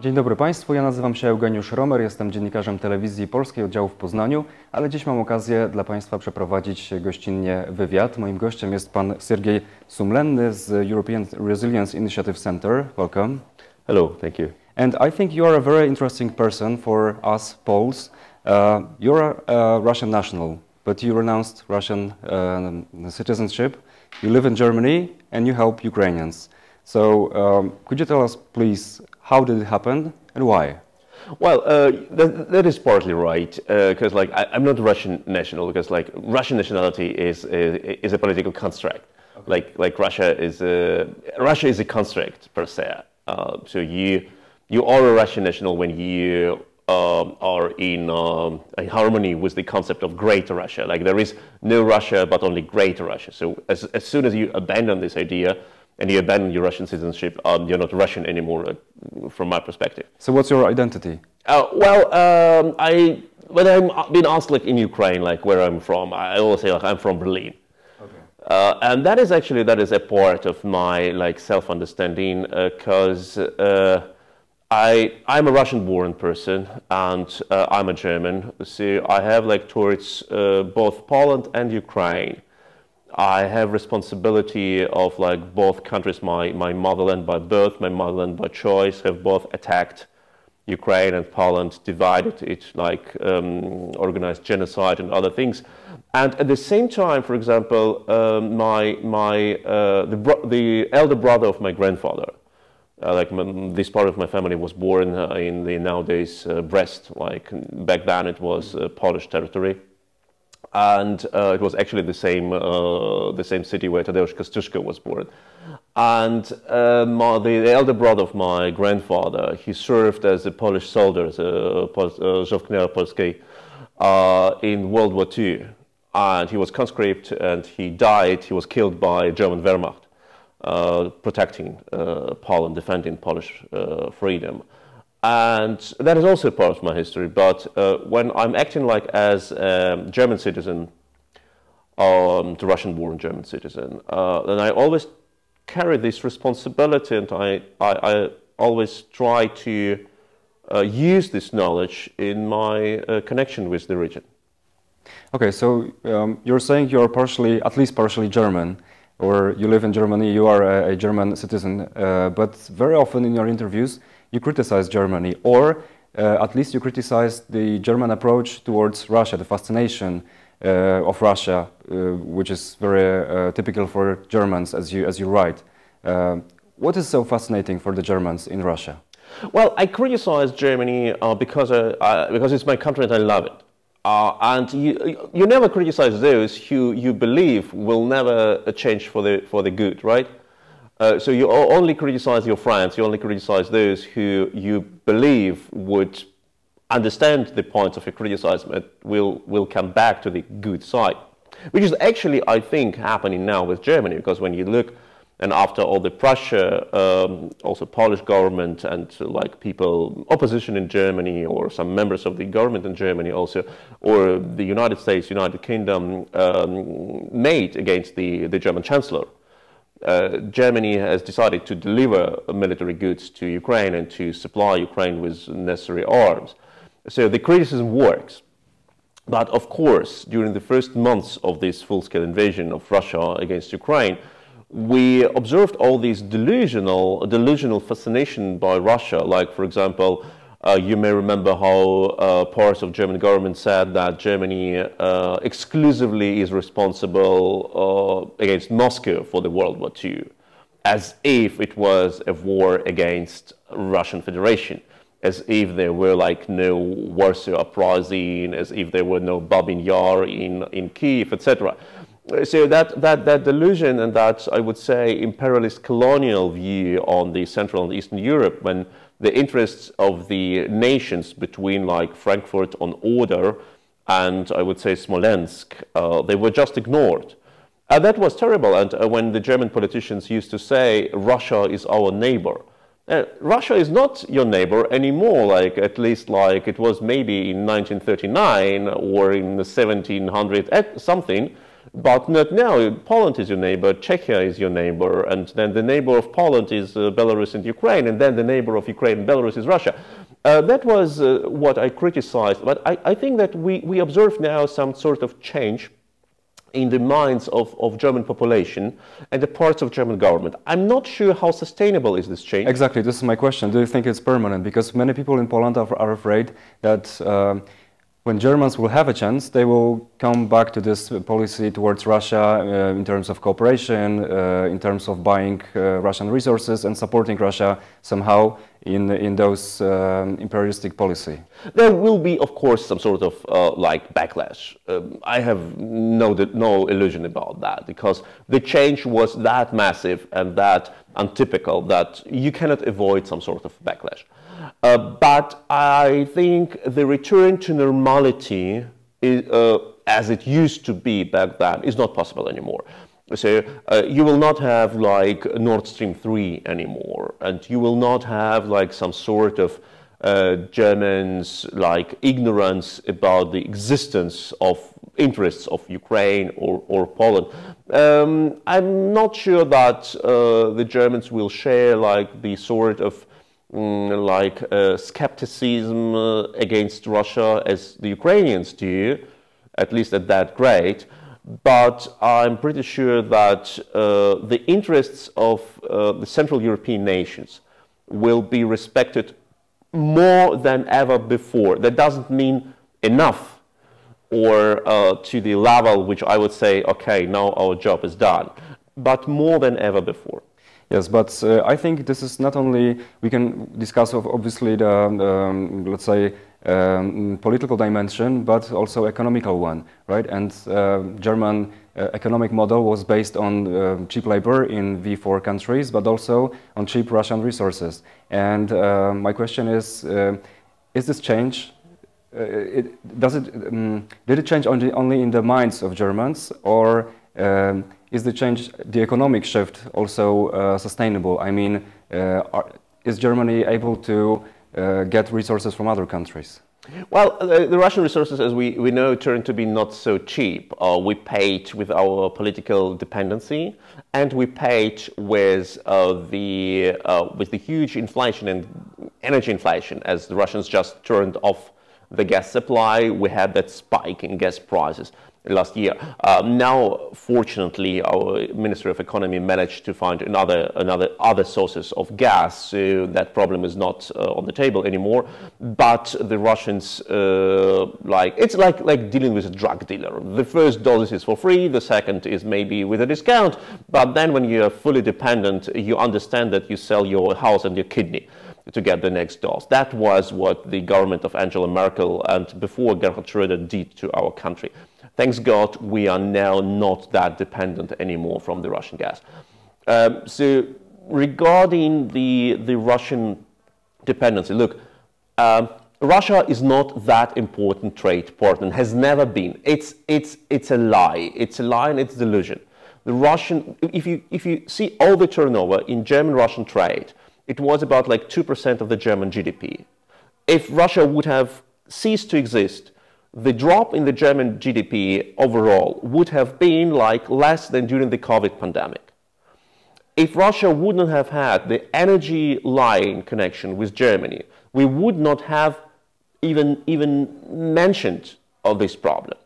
Dzień dobry Państwu, ja nazywam się Eugeniusz Romer, jestem dziennikarzem telewizji polskiej oddziału w Poznaniu, ale dziś mam okazję dla Państwa przeprowadzić gościnnie wywiad. Moim gościem jest pan Sergej Sumlenny z European Resilience Initiative Center. Welcome. Hello, thank you. And I think you are a very interesting person for us Poles. You're a Russian national, but you renounced Russian citizenship. You live in Germany and you help Ukrainians. So could you tell us, please, how did it happen and why? Well, that is partly right, because I'm not Russian national, because Russian nationality is a political construct. Okay. Like Russia is a construct per se. So you are a Russian national when you are in harmony with the concept of Greater Russia. Like there is no Russia but only Greater Russia. So as soon as you abandon this idea and you abandon your Russian citizenship, you're not Russian anymore, from my perspective. So what's your identity? When I'm being asked in Ukraine, where I'm from, I always say I'm from Berlin. Okay. And that is a part of my self-understanding, because I'm a Russian-born person and I'm a German. So I have towards both Poland and Ukraine, I have responsibility of both countries. My motherland by birth, my motherland by choice, have both attacked Ukraine and Poland, divided it, organized genocide and other things. And at the same time, for example, the elder brother of my grandfather, this part of my family was born in the nowadays Brest. Back then it was Polish territory. And it was actually the same city where Tadeusz Kościuszko was born. And the elder brother of my grandfather, he served as a Polish soldier, as a żołnierz polski, in World War II. And he was conscripted and he died. He was killed by German Wehrmacht, protecting Poland, defending Polish freedom. And that is also part of my history. But when I'm acting as a German citizen, the Russian-born German citizen, then I always carry this responsibility, and I always try to use this knowledge in my connection with the region. Okay, so you're saying you're at least partially German, or you live in Germany, you are a German citizen, but very often in your interviews, you criticize Germany, or at least you criticize the German approach towards Russia, the fascination of Russia, which is very typical for Germans, as you write. What is so fascinating for the Germans in Russia? Well, I criticize Germany because it's my country and I love it. And you never criticize those who you believe will never change for the good, right? So you only criticize your friends, you only criticize those who you believe would understand the points of your criticism, will come back to the good side. Which is actually, I think, happening now with Germany, because when you look, and after all the pressure, also Polish government and people, opposition in Germany, or some members of the government in Germany also, or the United States, United Kingdom, made against the German Chancellor. Germany has decided to deliver military goods to Ukraine and to supply Ukraine with necessary arms. So the criticism works. But of course, during the first months of this full-scale invasion of Russia against Ukraine, we observed all these delusional fascination by Russia. For example, you may remember how parts of German government said that Germany exclusively is responsible against Moscow for the World War II, as if it was a war against Russian Federation, as if there were no Warsaw Uprising, as if there were no Babin Yar in Kiev, etc. So that delusion and that, I would say, imperialist colonial view on the Central and Eastern Europe, when the interests of the nations between Frankfurt on Oder and, I would say, Smolensk, they were just ignored. And that was terrible. And when the German politicians used to say, Russia is our neighbor, Russia is not your neighbor anymore, at least it was maybe in 1939 or in 1700 something. But not now. Poland is your neighbor, Czechia is your neighbor, and then the neighbor of Poland is Belarus and Ukraine, and then the neighbor of Ukraine and Belarus is Russia. That was what I criticized, but I think that we observe now some sort of change in the minds of German population and the parts of German government. I'm not sure how sustainable is this change. Exactly, this is my question. Do you think it's permanent? Because many people in Poland are afraid that when Germans will have a chance, they will come back to this policy towards Russia in terms of cooperation, in terms of buying Russian resources and supporting Russia somehow in those imperialistic policy. There will be, of course, some sort of like backlash. I have no illusion about that, because the change was that massive and that untypical that you cannot avoid some sort of backlash. But I think the return to normality, as it used to be back then, is not possible anymore. So you will not have like Nord Stream 3 anymore, and you will not have like some sort of Germans like ignorance about the existence of interests of Ukraine or Poland. I'm not sure that the Germans will share like the sort of skepticism against Russia as the Ukrainians do, at least at that grade. But I'm pretty sure that the interests of the Central European nations will be respected more than ever before. That doesn't mean enough or to the level which I would say, okay, now our job is done, but more than ever before. Yes, but I think this is not only, we can discuss obviously the, let's say, political dimension, but also economical one, right? And German economic model was based on cheap labor in V4 countries, but also on cheap Russian resources. And my question is this change, did it change only in the minds of Germans, or is the change, the economic shift, also sustainable? I mean, is Germany able to get resources from other countries? Well, the Russian resources, as we know, turned to be not so cheap. We paid with our political dependency, and we paid with the huge inflation and energy inflation. As the Russians just turned off the gas supply, we had that spike in gas prices last year. Now, fortunately, our Ministry of Economy managed to find other sources of gas, so that problem is not on the table anymore. But the Russians, it's like dealing with a drug dealer. The first dose is for free, the second is maybe with a discount. But then, when you are fully dependent, you understand that you sell your house and your kidney to get the next dose. That was what the government of Angela Merkel and before Gerhard Schröder did to our country. Thanks God, we are now not that dependent anymore from the Russian gas. So regarding the Russian dependency, look, Russia is not that important trade partner, has never been. It's a lie. It's a lie and it's delusion. The Russian, if you see all the turnover in German-Russian trade, it was about like 2% of the German GDP. If Russia would have ceased to exist, the drop in the German GDP overall would have been like less than during the COVID pandemic. If Russia wouldn't have had the energy line connection with Germany, we would not have even mentioned of this problem.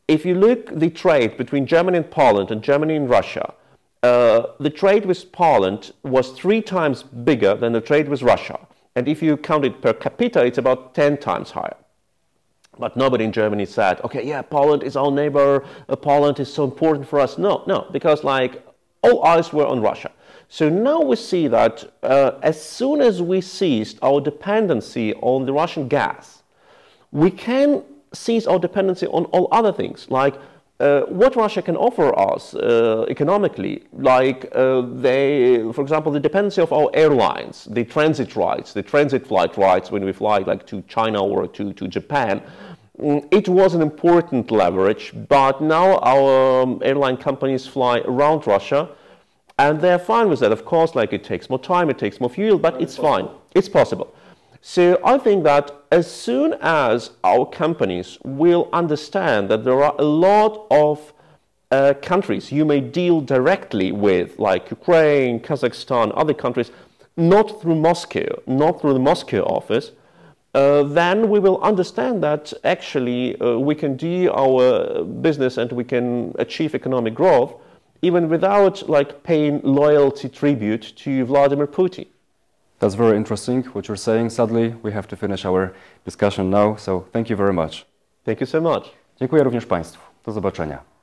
If you look the trade between Germany and Poland and Germany and Russia, the trade with Poland was 3 times bigger than the trade with Russia. And if you count it per capita, it's about 10 times higher. But nobody in Germany said, okay, yeah, Poland is our neighbor, Poland is so important for us. No, because like all eyes were on Russia. So now we see that as soon as we ceased our dependency on the Russian gas, we can cease our dependency on all other things, like what Russia can offer us economically, like for example, the dependency of our airlines, the transit rights, the transit flight rights when we fly like to China or to Japan. It was an important leverage, but now our airline companies fly around Russia, and they're fine with that. Of course, like it takes more time, it takes more fuel, but it's fine. It's possible. So I think that as soon as our companies will understand that there are a lot of countries you may deal directly with, like Ukraine, Kazakhstan, other countries, not through Moscow, not through the Moscow office, then we will understand that actually we can do our business and we can achieve economic growth even without like paying loyalty tribute to Vladimir Putin. That's very interesting what you're saying. Sadly, we have to finish our discussion now, so thank you very much. Thank you so much. Dziękuję również Państwu. Do zobaczenia.